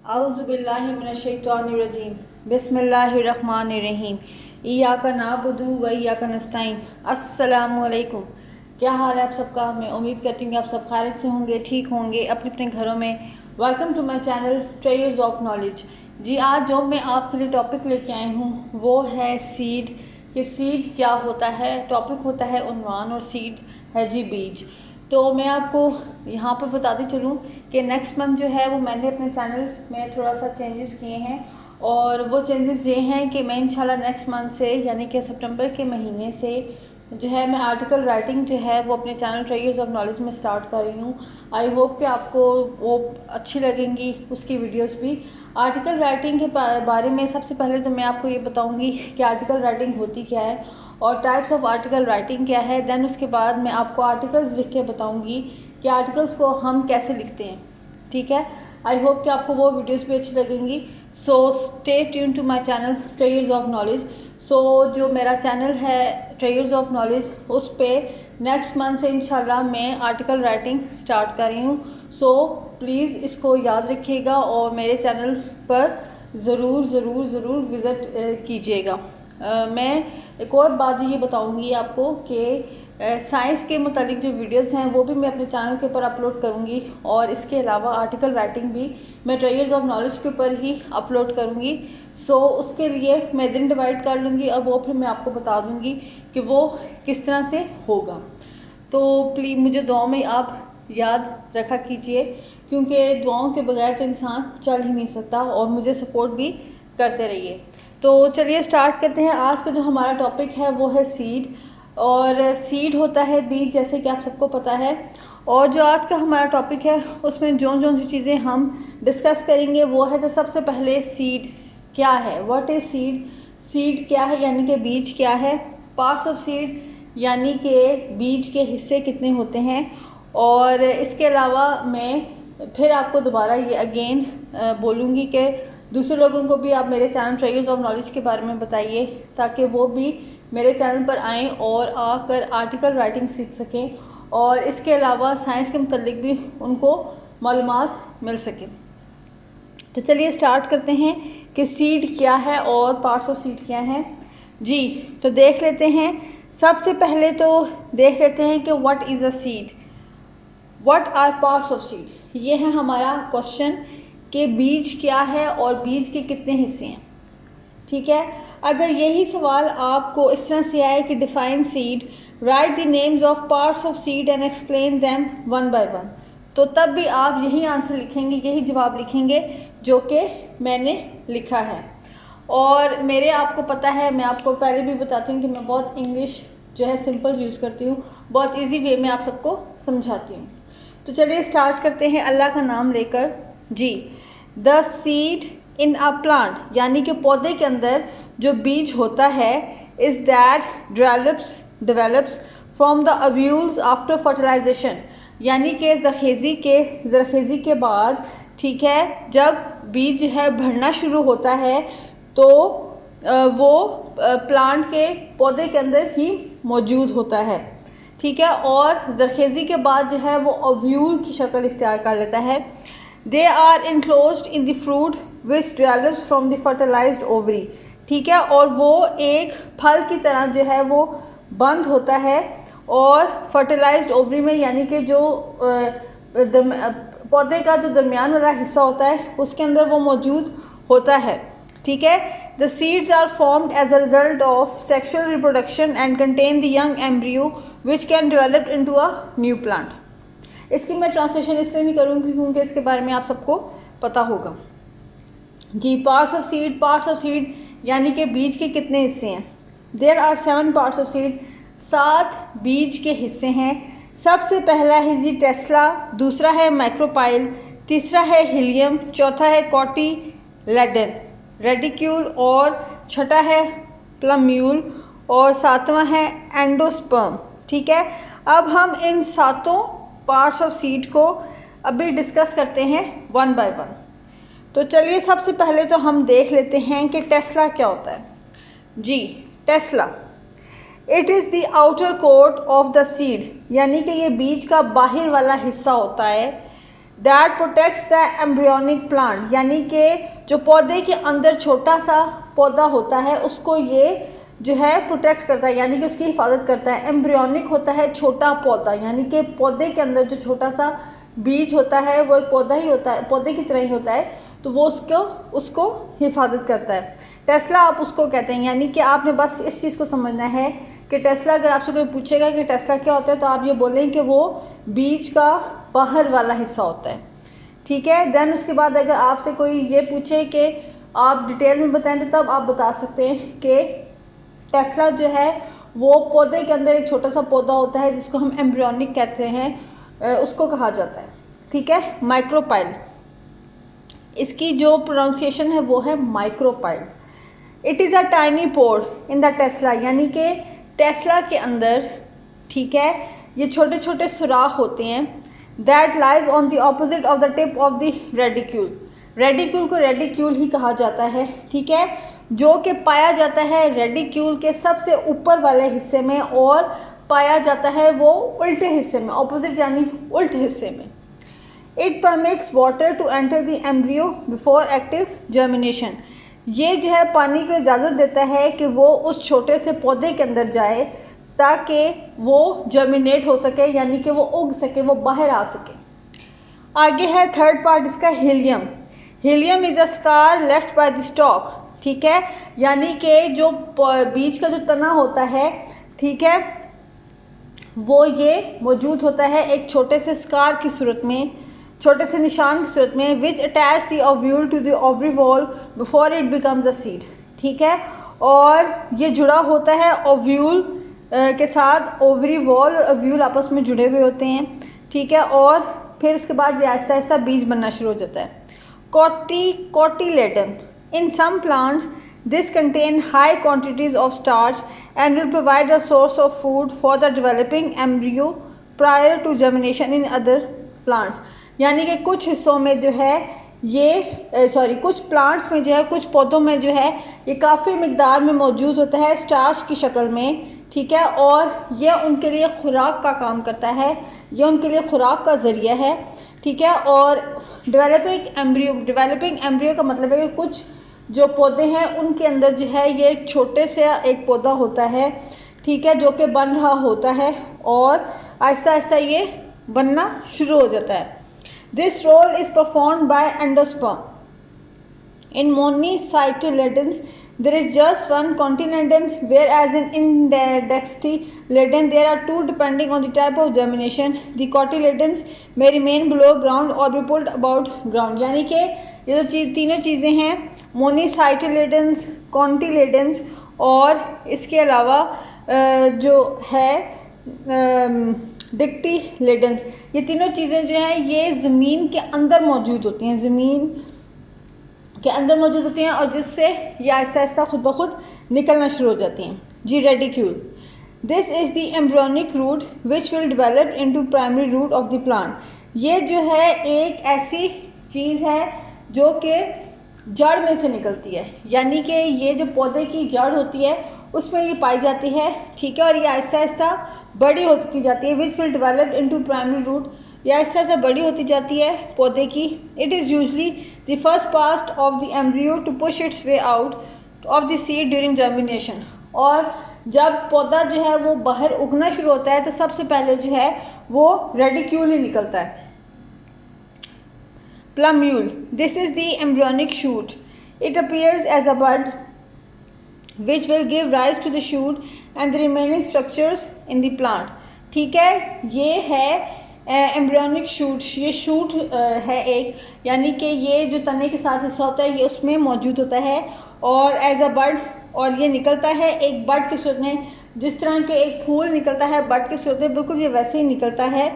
औज़ुबिल्लाहिमिनश्शैतानिर्रजीम बिस्मिल्लाहिर्रहमानिर्रहीम इय्याका नअबुदु व इय्याका नस्तईन। अस्सलामु अलैकुम। क्या हाल है आप सबका? मैं उम्मीद करती हूँ कि आप सब खैरियत से होंगे, ठीक होंगे अपने अपने घरों में। Welcome to my channel treasures of knowledge. जी, आज जो मैं आपके लिए टॉपिक लेके आई हूँ वो है सीड। कि सीड क्या होता है, टॉपिक होता है उन्वान, और सीड है जी बीज। तो मैं आपको यहाँ पर बताती चलूँ कि नेक्स्ट मंथ जो है वो मैंने अपने चैनल में थोड़ा सा चेंजेस किए हैं, और वो चेंजेस ये हैं कि मैं इंशाल्लाह नेक्स्ट मंथ से यानी कि सितंबर के महीने से जो है मैं आर्टिकल राइटिंग जो है वो अपने चैनल ट्रेयर्स ऑफ नॉलेज में स्टार्ट कर रही हूँ। आई होप कि आपको वो अच्छी लगेंगी उसकी वीडियोस भी। आर्टिकल राइटिंग के बारे में सबसे पहले तो मैं आपको ये बताऊँगी कि आर्टिकल राइटिंग होती क्या है और टाइप्स ऑफ आर्टिकल राइटिंग क्या है। देन उसके बाद मैं आपको आर्टिकल्स लिख के बताऊँगी कि आर्टिकल्स को हम कैसे लिखते हैं। ठीक है, आई होप कि आपको वो वीडियोस भी अच्छी लगेंगी। So stay tune to my channel treasures of knowledge. So जो मेरा चैनल है ट्रेयर्स ऑफ नॉलेज, उस पर नेक्स्ट मंथ से इंशाल्लाह मैं आर्टिकल राइटिंग स्टार्ट कर रही हूँ। सो प्लीज़ इसको याद रखिएगा और मेरे चैनल पर ज़रूर ज़रूर ज़रूर विज़िट कीजिएगा। मैं एक और बात ये बताऊंगी आपको कि साइंस के मुतालिक जो वीडियोस हैं वो भी मैं अपने चैनल के ऊपर अपलोड करूंगी, और इसके अलावा आर्टिकल राइटिंग भी मैं ट्रेयर्स ऑफ नॉलेज के ऊपर ही अपलोड करूंगी। सो उसके लिए मैं दिन डिवाइड कर लूँगी और वो फिर मैं आपको बता दूंगी कि वो किस तरह से होगा। तो प्लीज़ मुझे दुआओं में आप याद रखा कीजिए, क्योंकि दुआओं के बगैर तो इंसान चल ही नहीं सकता, और मुझे सपोर्ट भी करते रहिए। तो चलिए स्टार्ट करते हैं। आज का जो हमारा टॉपिक है वो है सीड, और सीड होता है बीज, जैसे कि आप सबको पता है। और जो आज का हमारा टॉपिक है उसमें जो सी चीज़ें हम डिस्कस करेंगे वो है, तो सबसे पहले सीड क्या है, व्हाट इज़ सीड। सीड क्या है यानी कि बीज क्या है। पार्ट्स ऑफ सीड यानी कि बीज के हिस्से कितने होते हैं। और इसके अलावा मैं फिर आपको दोबारा ये अगेन बोलूँगी कि दूसरे लोगों को भी आप मेरे चैनल ट्रेयर्स ऑफ नॉलेज के बारे में बताइए, ताकि वो भी मेरे चैनल पर आएँ और आकर आर्टिकल राइटिंग सीख सकें, और इसके अलावा साइंस के मुतालिक भी उनको मालूमात मिल सके। तो चलिए स्टार्ट करते हैं कि सीड क्या है और पार्ट्स ऑफ सीड क्या हैं। जी, तो देख लेते हैं। सबसे पहले तो देख लेते हैं कि what is a seed, what are parts of seed. ये है हमारा क्वेश्चन कि बीज क्या है और बीज के कितने हिस्से हैं। ठीक है, अगर यही सवाल आपको इस तरह से आए कि define seed, right the names of parts of seed and explain them one by one, तो तब भी आप यही आंसर लिखेंगे, यही जवाब लिखेंगे जो कि मैंने लिखा है। और मेरे आपको पता है, मैं आपको पहले भी बताती हूँ कि मैं बहुत इंग्लिश जो है सिंपल यूज़ करती हूँ, बहुत ईजी वे में आप सबको समझाती हूँ। तो चलिए स्टार्ट करते हैं अल्लाह का नाम लेकर। जी, the seed in a plant यानी कि पौधे के अंदर जो बीज होता है, is that develops from the ovules after fertilization, यानी कि जरखेज़ी के बाद, ठीक है, जब बीज है भरना शुरू होता है तो वो प्लांट के पौधे के अंदर ही मौजूद होता है। ठीक है, और जरखेज़ी के बाद जो है वो ओव्यूल की शक्ल इख्तियार कर लेता है। They are enclosed in the fruit which develops from the fertilised ovary. ठीक है, और वो एक फल की तरह जो है वो बंद होता है और फर्टिलाइज्ड ओवरी में, यानी कि जो पौधे का जो दरमियान वाला हिस्सा होता है उसके अंदर वो मौजूद होता है। ठीक है, the seeds are formed as a result of sexual reproduction and contain the young embryo which can develop into a new plant. इसकी मैं ट्रांसलेशन इसलिए नहीं करूँगी क्योंकि इसके बारे में आप सबको पता होगा। जी, पार्ट्स ऑफ सीड यानी कि बीज के कितने हिस्से हैं। There are 7 parts of seed, 7 बीज के हिस्से हैं। सबसे पहला है जी टेस्ला, दूसरा है माइक्रोपाइल, तीसरा है हीलियम, चौथा है कॉटिलेडन रेडिक्यूल, और छठा है प्लम्यूल, और 7वां है एंडोस्पर्म। ठीक है, अब हम इन 7 पार्ट्स ऑफ सीड को अभी डिस्कस करते हैं वन बाय वन। तो चलिए सबसे पहले तो हम देख लेते हैं कि टेस्ला क्या होता है। जी, testa, it is the outer coat of the seed, यानी कि ये बीज का बाहर वाला हिस्सा होता है। That protects the embryonic plant, यानी कि जो पौधे के अंदर छोटा सा पौधा होता है उसको ये जो है प्रोटेक्ट करता है, यानी कि उसकी हिफाजत करता है। एम्ब्रियोनिक होता है छोटा पौधा, यानी कि पौधे के अंदर जो छोटा सा बीज होता है वो एक पौधा ही होता है, पौधे की तरह ही होता है, तो वो उसको हिफाजत करता है। टेस्ला आप उसको कहते हैं, यानी कि आपने बस इस चीज़ को समझना है कि टेस्ला, अगर आपसे कोई पूछेगा कि टेस्ला क्या होता है तो आप ये बोलें कि वो बीज का बाहर वाला हिस्सा होता है, ठीक है। देन उसके बाद अगर आपसे कोई ये पूछे कि आप डिटेल में बताएं तो तब आप बता सकते हैं कि टेस्ला जो है वो पौधे के अंदर एक छोटा सा पौधा होता है जिसको हम एम्ब्रियोनिक कहते हैं, उसको कहा जाता है, ठीक है। माइक्रोपाइल, इसकी जो प्रोनाउंसिएशन है वो है micropyle. It is a tiny pore in the testa, यानी कि टेस्ला के अंदर, ठीक है, ये छोटे छोटे सुराख होते हैं। That lies on the opposite of the tip of the ridicule, ridicule को रेडिक्यूल ही कहा जाता है, ठीक है, जो कि पाया जाता है रेडिक्यूल के सबसे ऊपर वाले हिस्से में और पाया जाता है वो उल्टे हिस्से में, ऑपोजिट यानी उल्टे हिस्से में। It permits water to enter the embryo before active germination, ये जो है पानी को इजाज़त देता है कि वो उस छोटे से पौधे के अंदर जाए ताकि वो जर्मिनेट हो सके, यानी कि वो उग सके, वो बाहर आ सके। आगे है थर्ड पार्ट इसका, helium. Helium is a scar left by the stock, ठीक है, यानी कि जो बीज का जो तना होता है, ठीक है, वो ये मौजूद होता है एक छोटे से स्कार की सूरत में, छोटे से निशान की सूरत में, which attach the ovule to the ovary wall before it becomes a seed, ठीक है, और ये जुड़ा होता है ओव्यूल के साथ। ओवरी वॉल और ओव्यूल आपस में जुड़े हुए होते हैं, ठीक है, और फिर इसके बाद ये आहिस्ता आहिस्ता बीज बनना शुरू हो जाता है। Cotyledon, in some plants this contain high quantities of starch and will provide a source of food for the developing embryo prior to germination in other plants, यानी कि कुछ हिस्सों में जो है ये कुछ प्लांट्स में जो है, कुछ पौधों में जो है ये काफ़ी मिकदार में मौजूद होता है स्टार्च की शक्ल में, ठीक है, और ये उनके लिए खुराक का काम करता है, ये उनके लिए खुराक का ज़रिया है, ठीक है। और डेवलपिंग एम्ब्रियो का मतलब है कि कुछ जो पौधे हैं उनके अंदर जो है ये छोटे से एक पौधा होता है, ठीक है, जो कि बन रहा होता है और आहिस्ता आहिस्ता ये बनना शुरू हो जाता है। This role is performed by endosperm. In monocotyledons there is just one cotyledon, whereas in indexylidan there are two depending on the type of germination. The cotyledons may remain below ground or be pulled above ground, यानी कि ये जो तीनों चीज़ें हैं, मोनिसाइटिलिडन्स, कॉन्टिलेडन्स और इसके अलावा जो है डिक्टिलेडन्स, ये तीनों चीज़ें जो हैं ये ज़मीन के अंदर मौजूद होती हैं, ज़मीन के अंदर मौजूद होती हैं और जिससे ये आहिस्ता आहिस्ता खुद ब खुद निकलना शुरू हो जाती हैं। जी, radicle, this is the embryonic root which will develop into primary root of the plant. ये जो है एक ऐसी चीज़ है जो कि जड़ में से निकलती है, यानी कि ये जो पौधे की जड़ होती है उसमें ये पाई जाती है, ठीक है, और ये आहिस्ता आहिस्ता बड़ी होती जाती है। Which will develop into primary root, ये आहिस्ता आहिस्ता बड़ी होती जाती है पौधे की। It is usually the first part of the embryo to push its way out of the seed during germination, और जब पौधा जो है वो बाहर उगना शुरू होता है तो सबसे पहले जो है वो रेडिक्यूल ही निकलता है। Plumule, this is the embryonic shoot. It appears as a bud which will give rise to the shoot and the remaining structures in the plant, ठीक है, ये है एम्ब्रियोनिक शूट। ये शूट है एक, यानी कि ये जो तने के साथ हिस्सा होता है ये उसमें मौजूद होता है और एज अ बड, और ये निकलता है एक बड की सूरत में, जिस तरह के एक फूल निकलता है बड की सूरत में, बिल्कुल ये वैसे ही निकलता है।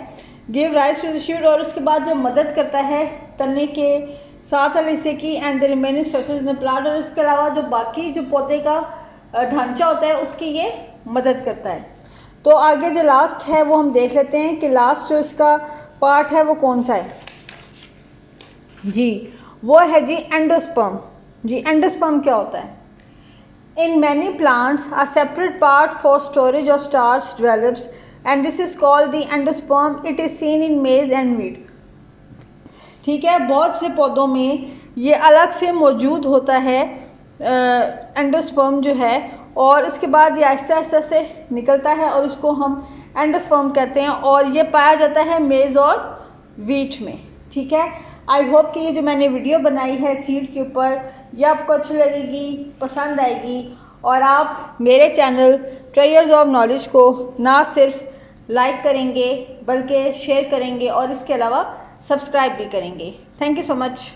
Give rise to the shoot, और उसके बाद जो मदद करता है तने के साथ वाले हिस्से की, and the remaining structures in the plant, और इसके अलावा जो बाकी जो पौधे का ढांचा होता है उसकी ये मदद करता है। तो आगे जो लास्ट है वो हम देख लेते हैं कि लास्ट जो इसका पार्ट है वो कौन सा है। जी, वो है जी एंडोस्पर्म। जी, एंडोस्पर्म क्या होता है? In many plants a separate part for storage of starch develops and this is called the endosperm. It is seen in मेज एंड वीट। ठीक है। बहुत से पौधों में ये अलग से मौजूद होता है एंडोस्पर्म जो है, और इसके बाद ये आहिस्ता आहिस्ता से निकलता है और उसको हम एंडोस्पर्म कहते हैं, और ये पाया जाता है मेज़ और वीट में। ठीक है। आई होप कि ये जो मैंने वीडियो बनाई है सीड के ऊपर, ये आपको अच्छी लगेगी, पसंद आएगी, और आप मेरे चैनल ट्रेजर्स ऑफ नॉलेज को ना सिर्फ लाइक करेंगे बल्कि शेयर करेंगे और इसके अलावा सब्सक्राइब भी करेंगे। Thank you so much.